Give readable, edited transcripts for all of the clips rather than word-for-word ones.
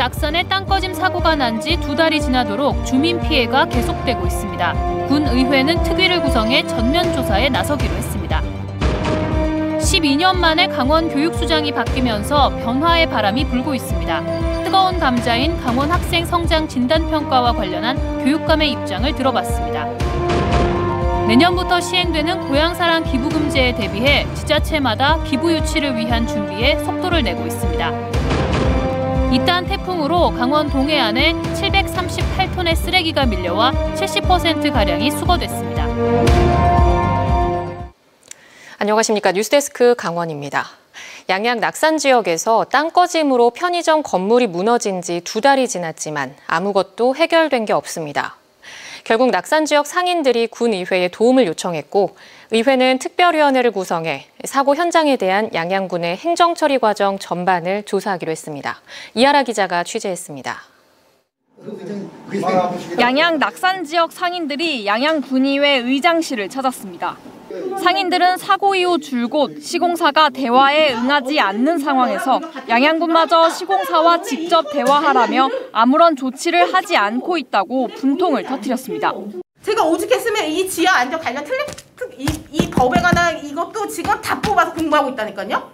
낙산에 땅 꺼짐 사고가 난 지 2달이 지나도록 주민 피해가 계속되고 있습니다. 군의회는 특위를 구성해 전면 조사에 나서기로 했습니다. 12년 만에 강원 교육수장이 바뀌면서 변화의 바람이 불고 있습니다. 뜨거운 감자인 강원 학생 성장 진단평가와 관련한 교육감의 입장을 들어봤습니다. 내년부터 시행되는 고향사랑 기부금제에 대비해 지자체마다 기부 유치를 위한 준비에 속도를 내고 있습니다. 이딴 태풍으로 강원 동해안에 738톤의 쓰레기가 밀려와 70%가량이 수거됐습니다. 안녕하십니까. 뉴스데스크 강원입니다. 양양 낙산 지역에서 땅꺼짐으로 편의점 건물이 무너진 지 2달이 지났지만 아무것도 해결된 게 없습니다. 결국 낙산 지역 상인들이 군의회에 도움을 요청했고 의회는 특별위원회를 구성해 사고 현장에 대한 양양군의 행정처리 과정 전반을 조사하기로 했습니다. 이하라 기자가 취재했습니다. 양양 낙산 지역 상인들이 양양군의회 의장실을 찾았습니다. 상인들은 사고 이후 줄곧 시공사가 대화에 응하지 않는 상황에서 양양군마저 시공사와 직접 대화하라며 아무런 조치를 하지 않고 있다고 분통을 터뜨렸습니다. 제가 오죽했으면 이 지하 안전 관련 이 법에 관한 이것도 지금 다 뽑아서 공부하고 있다니까요.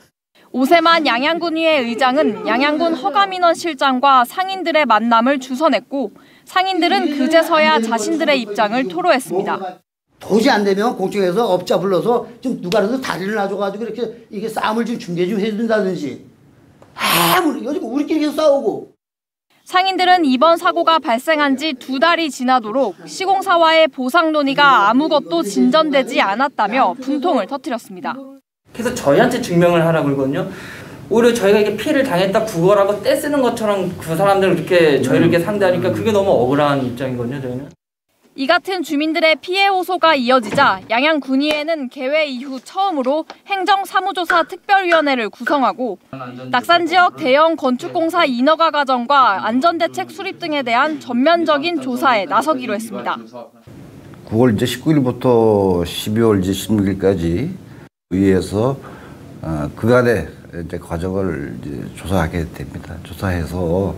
오세만 양양군의회 의장은 양양군 허가민원 실장과 상인들의 만남을 주선했고 상인들은 그제서야 자신들의 입장을 토로했습니다. 도저히 안 되면 공청회에서 업자 불러서 좀 누가라도 다리를 놔줘가지고 이렇게 이게 싸움을 좀 준비해 좀 해준다든지. 요즘 우리끼리 계속 싸우고. 상인들은 이번 사고가 발생한 지 2달이 지나도록 시공사와의 보상 논의가 아무것도 진전되지 않았다며 분통을 터뜨렸습니다. 계속 저희한테 증명을 하라고 그러거든요. 오히려 저희가 이게 피해를 당했다 구걸하고 떼쓰는 것처럼 그 사람들을 이렇게 저희를 이렇게 상대하니까 그게 너무 억울한 입장이거든요, 저희는. 이 같은 주민들의 피해 호소가 이어지자 양양군의회는 개회 이후 처음으로 행정사무조사 특별위원회를 구성하고 낙산 지역 대형 건축공사 인허가 과정과 안전대책 수립 등에 대한 전면적인 조사에 나서기로 했습니다. 9월 19일부터 12월 16일까지 의회에서 그간의 과정을 조사하게 됩니다. 조사해서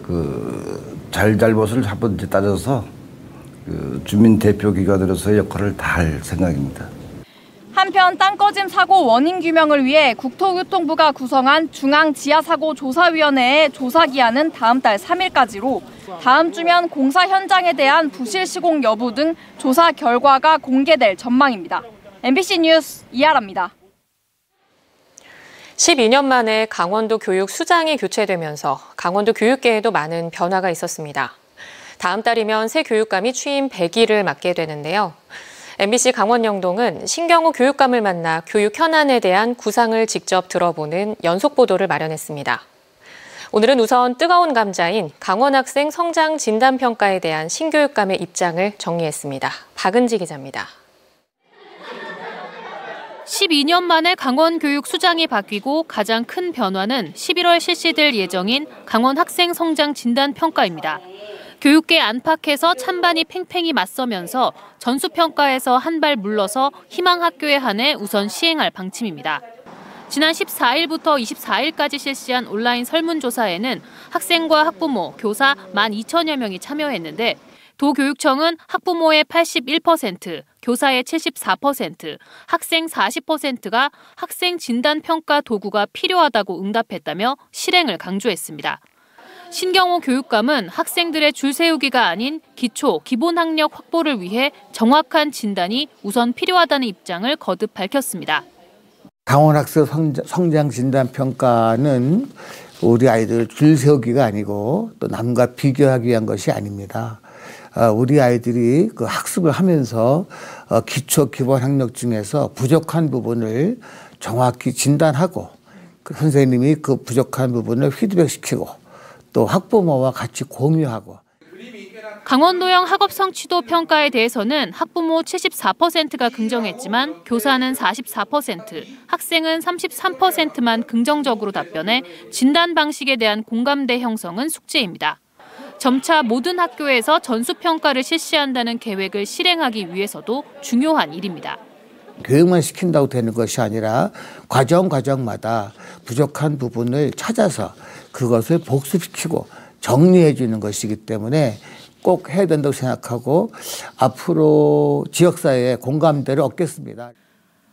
그 잘잘못을 한번 따져서 주민 대표 기관으로서의 역할을 다할 생각입니다. 한편 땅꺼짐 사고 원인 규명을 위해 국토교통부가 구성한 중앙지하사고조사위원회의 조사 기한은 다음 달 3일까지로 다음 주면 공사 현장에 대한 부실 시공 여부 등 조사 결과가 공개될 전망입니다. MBC 뉴스 이하라입니다. 12년 만에 강원도 교육 수장이 교체되면서 강원도 교육계에도 많은 변화가 있었습니다. 다음 달이면 새 교육감이 취임 100일을 맞게 되는데요. MBC 강원영동은 신경호 교육감을 만나 교육 현안에 대한 구상을 직접 들어보는 연속 보도를 마련했습니다. 오늘은 우선 뜨거운 감자인 강원 학생 성장 진단평가에 대한 신교육감의 입장을 정리했습니다. 박은지 기자입니다. 12년 만에 강원 교육 수장이 바뀌고 가장 큰 변화는 11월 실시될 예정인 강원 학생 성장 진단평가입니다. 교육계 안팎에서 찬반이 팽팽히 맞서면서 전수평가에서 한 발 물러서 희망학교에 한해 우선 시행할 방침입니다. 지난 14일부터 24일까지 실시한 온라인 설문조사에는 학생과 학부모, 교사 12,000여 명이 참여했는데 도교육청은 학부모의 81%, 교사의 74%, 학생 40%가 학생 진단평가 도구가 필요하다고 응답했다며 실행을 강조했습니다. 신경호 교육감은 학생들의 줄 세우기가 아닌 기초, 기본 학력 확보를 위해 정확한 진단이 우선 필요하다는 입장을 거듭 밝혔습니다. 강원 학생 성장 진단 평가는 우리 아이들 줄 세우기가 아니고 또 남과 비교하기 위한 것이 아닙니다. 우리 아이들이 그 학습을 하면서 기초, 기본 학력 중에서 부족한 부분을 정확히 진단하고 그 선생님이 그 부족한 부분을 피드백시키고 또 학부모와 같이 공유하고. 강원도형 학업 성취도 평가에 대해서는 학부모 74%가 긍정했지만 교사는 44%, 학생은 33%만 긍정적으로 답변해 진단 방식에 대한 공감대 형성은 숙제입니다. 점차 모든 학교에서 전수평가를 실시한다는 계획을 실행하기 위해서도 중요한 일입니다. 교육만 시킨다고 되는 것이 아니라 과정마다 부족한 부분을 찾아서 그것을 복습시키고 정리해 주는 것이기 때문에 꼭 해야 된다고 생각하고 앞으로 지역사회의 공감대를 얻겠습니다.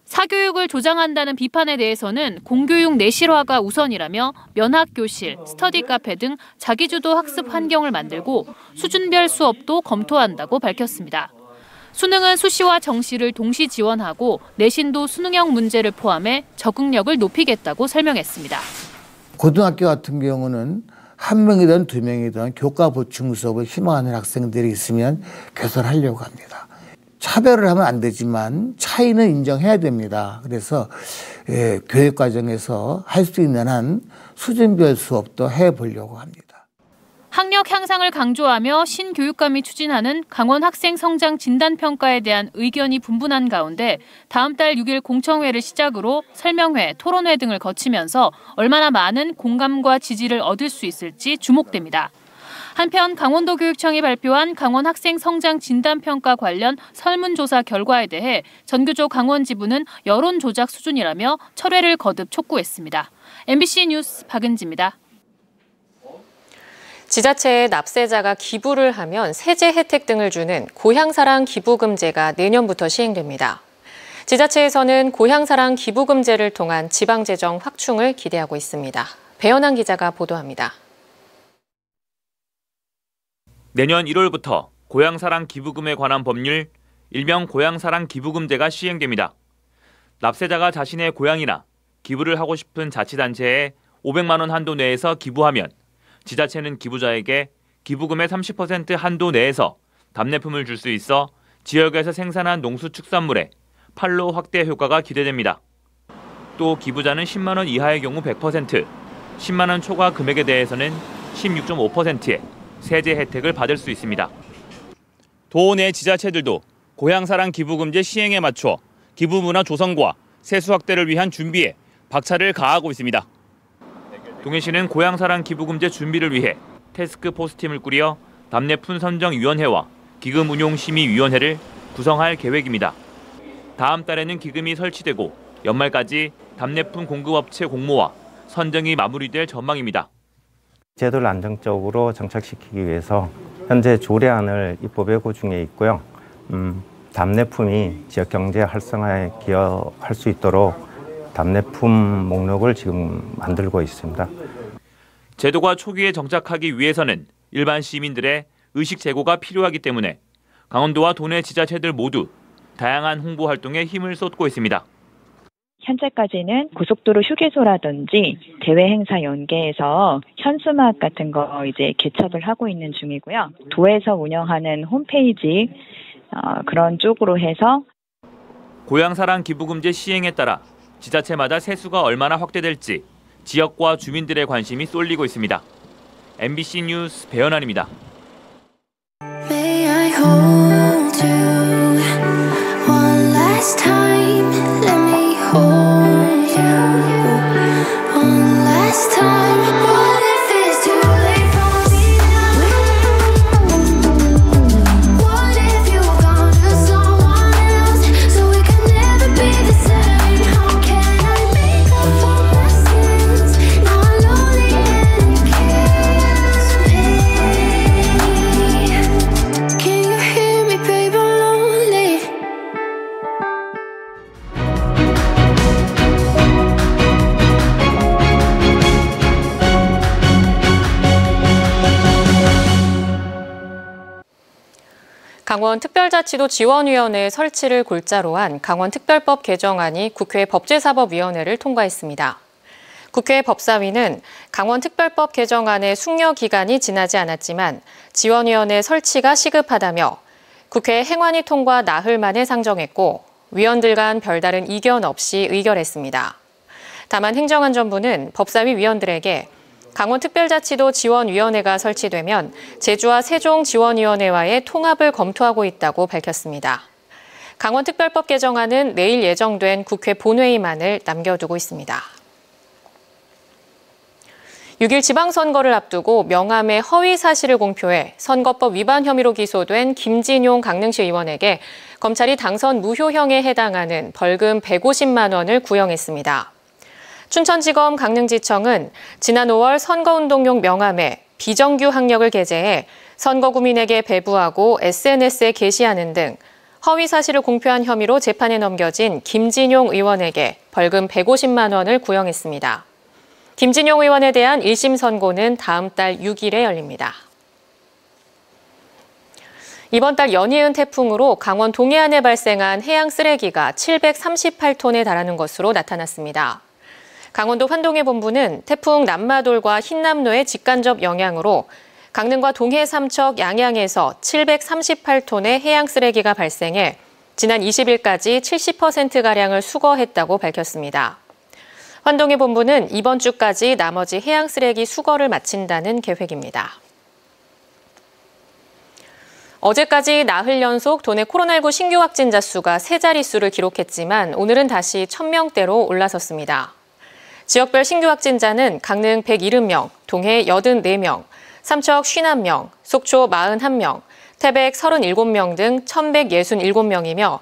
사교육을 조장한다는 비판에 대해서는 공교육 내실화가 우선이라며 면학교실, 스터디 카페 등 자기주도 학습 환경을 만들고 수준별 수업도 검토한다고 밝혔습니다. 수능은 수시와 정시를 동시 지원하고 내신도 수능형 문제를 포함해 적응력을 높이겠다고 설명했습니다. 고등학교 같은 경우는 한 명이든 두 명이든 교과 보충 수업을 희망하는 학생들이 있으면 개설하려고 합니다. 차별을 하면 안 되지만 차이는 인정해야 됩니다. 그래서 교육 과정에서 할 수 있는 한 수준별 수업도 해보려고 합니다. 학력 향상을 강조하며 신교육감이 추진하는 강원 학생 성장 진단 평가에 대한 의견이 분분한 가운데 다음 달 6일 공청회를 시작으로 설명회, 토론회 등을 거치면서 얼마나 많은 공감과 지지를 얻을 수 있을지 주목됩니다. 한편 강원도 교육청이 발표한 강원 학생 성장 진단 평가 관련 설문조사 결과에 대해 전교조 강원 지부는 여론 조작 수준이라며 철회를 거듭 촉구했습니다. MBC 뉴스 박은지입니다. 지자체에 납세자가 기부를 하면 세제 혜택 등을 주는 고향사랑 기부금제가 내년부터 시행됩니다. 지자체에서는 고향사랑 기부금제를 통한 지방재정 확충을 기대하고 있습니다. 배현환 기자가 보도합니다. 내년 1월부터 고향사랑 기부금에 관한 법률, 일명 고향사랑 기부금제가 시행됩니다. 납세자가 자신의 고향이나 기부를 하고 싶은 자치단체에 500만 원 한도 내에서 기부하면 지자체는 기부자에게 기부금의 30% 한도 내에서 답례품을 줄 수 있어 지역에서 생산한 농수축산물의 판로 확대 효과가 기대됩니다. 또 기부자는 10만 원 이하의 경우 100%, 10만 원 초과 금액에 대해서는 16.5%의 세제 혜택을 받을 수 있습니다. 도 내 지자체들도 고향사랑 기부금제 시행에 맞춰 기부 문화 조성과 세수 확대를 위한 준비에 박차를 가하고 있습니다. 동해시는 고향사랑 기부금제 준비를 위해 태스크포스팀을 꾸려 답례품 선정위원회와 기금 운용심의위원회를 구성할 계획입니다. 다음 달에는 기금이 설치되고 연말까지 답례품 공급업체 공모와 선정이 마무리될 전망입니다. 제도를 안정적으로 정착시키기 위해서 현재 조례안을 입법 예고 중에 있고요. 답례품이 지역 경제 활성화에 기여할 수 있도록 답례품 목록을 지금 만들고 있습니다. 제도가 초기에 정착하기 위해서는 일반 시민들의 의식 제고가 필요하기 때문에 강원도와 도내 지자체들 모두 다양한 홍보 활동에 힘을 쏟고 있습니다. 현재까지는 고속도로 휴게소라든지 대외 행사 연계해서 현수막 같은 거 이제 개척을 하고 있는 중이고요. 도에서 운영하는 홈페이지 그런 쪽으로 해서 고향사랑 기부금제 시행에 따라 지자체마다 세수가 얼마나 확대될지 지역과 주민들의 관심이 쏠리고 있습니다. MBC 뉴스 배현환입니다. May I hold you one last time? Let me hold you one last time. What if it's too late for me now? What if you're gone to someone else so we can never be the same? How can I make up for my sins? Now I'm lonely and you kiss me. Can you hear me, babe? I'm lonely. 강원특별자치도 지원위원회 설치를 골자로 한 강원특별법 개정안이 국회 법제사법위원회를 통과했습니다. 국회 법사위는 강원특별법 개정안의 숙려 기간이 지나지 않았지만 지원위원회 설치가 시급하다며 국회 행안위 통과 나흘 만에 상정했고 위원들 간 별다른 이견 없이 의결했습니다. 다만 행정안전부는 법사위 위원들에게 강원특별자치도 지원위원회가 설치되면 제주와 세종지원위원회와의 통합을 검토하고 있다고 밝혔습니다. 강원특별법 개정안은 내일 예정된 국회 본회의만을 남겨두고 있습니다. 6일 지방선거를 앞두고 명함에 허위 사실을 공표해 선거법 위반 혐의로 기소된 김진용 강릉시 의원에게 검찰이 당선 무효형에 해당하는 벌금 150만 원을 구형했습니다. 춘천지검 강릉지청은 지난 5월 선거운동용 명함에 비정규 학력을 게재해 선거구민에게 배부하고 SNS에 게시하는 등 허위 사실을 공표한 혐의로 재판에 넘겨진 김진용 의원에게 벌금 150만 원을 구형했습니다. 김진용 의원에 대한 1심 선고는 다음 달 6일에 열립니다. 이번 달 연이은 태풍으로 강원 동해안에 발생한 해양 쓰레기가 738톤에 달하는 것으로 나타났습니다. 강원도 환동해 본부는 태풍 남마돌과 흰남노의 직간접 영향으로 강릉과 동해 삼척 양양에서 738톤의 해양 쓰레기가 발생해 지난 20일까지 70%가량을 수거했다고 밝혔습니다. 환동해 본부는 이번 주까지 나머지 해양 쓰레기 수거를 마친다는 계획입니다. 어제까지 나흘 연속 도내 코로나19 신규 확진자 수가 3자릿수를 기록했지만 오늘은 다시 1000명대로 올라섰습니다. 지역별 신규 확진자는 강릉 170명, 동해 84명, 삼척 51명, 속초 41명, 태백 37명 등 1167명이며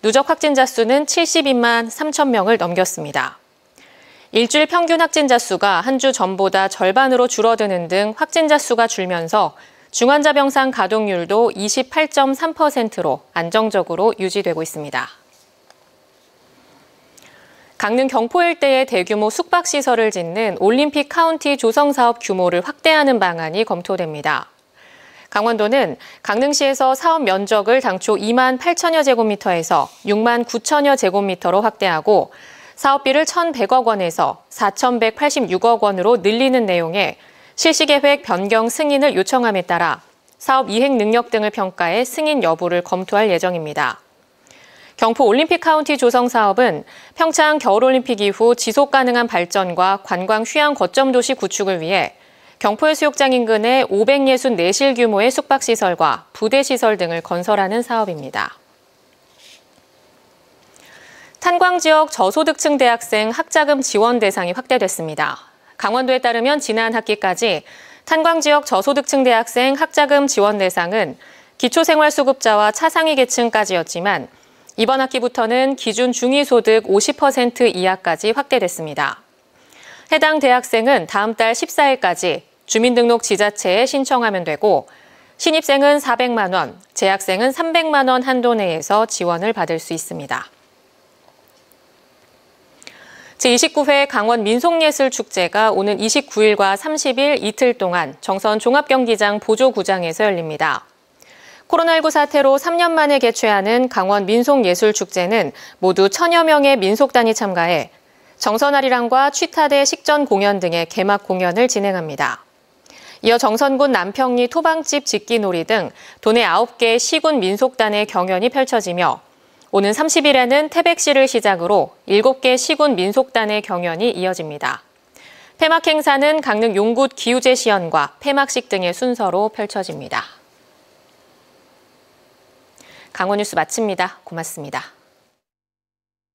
누적 확진자 수는 72만 3천 명을 넘겼습니다. 일주일 평균 확진자 수가 한 주 전보다 절반으로 줄어드는 등 확진자 수가 줄면서 중환자 병상 가동률도 28.3%로 안정적으로 유지되고 있습니다. 강릉 경포 일대에 대규모 숙박시설을 짓는 올림픽 카운티 조성 사업 규모를 확대하는 방안이 검토됩니다. 강원도는 강릉시에서 사업 면적을 당초 2만 8천여 제곱미터에서 6만 9천여 제곱미터로 확대하고 사업비를 1,100억 원에서 4,186억 원으로 늘리는 내용의 실시계획 변경 승인을 요청함에 따라 사업 이행 능력 등을 평가해 승인 여부를 검토할 예정입니다. 경포 올림픽 카운티 조성 사업은 평창 겨울올림픽 이후 지속 가능한 발전과 관광 휴양 거점 도시 구축을 위해 경포해수욕장 인근에 564실 규모의 숙박시설과 부대시설 등을 건설하는 사업입니다. 탄광 지역 저소득층 대학생 학자금 지원 대상이 확대됐습니다. 강원도에 따르면 지난 학기까지 탄광 지역 저소득층 대학생 학자금 지원 대상은 기초생활수급자와 차상위 계층까지였지만 이번 학기부터는 기준 중위소득 50% 이하까지 확대됐습니다. 해당 대학생은 다음 달 14일까지 주민등록 지자체에 신청하면 되고 신입생은 400만 원, 재학생은 300만 원 한도 내에서 지원을 받을 수 있습니다. 제29회 강원 민속예술축제가 오는 29일과 30일 이틀 동안 정선 종합경기장 보조구장에서 열립니다. 코로나19 사태로 3년 만에 개최하는 강원 민속예술축제는 모두 1000여 명의 민속단이 참가해 정선아리랑과 취타대 식전 공연 등의 개막 공연을 진행합니다. 이어 정선군 남평리 토방집 짓기놀이 등 도내 9개 시군 민속단의 경연이 펼쳐지며 오는 30일에는 태백시를 시작으로 7개 시군 민속단의 경연이 이어집니다. 폐막 행사는 강릉 용굿 기우제 시연과 폐막식 등의 순서로 펼쳐집니다. 강원 뉴스 마칩니다. 고맙습니다.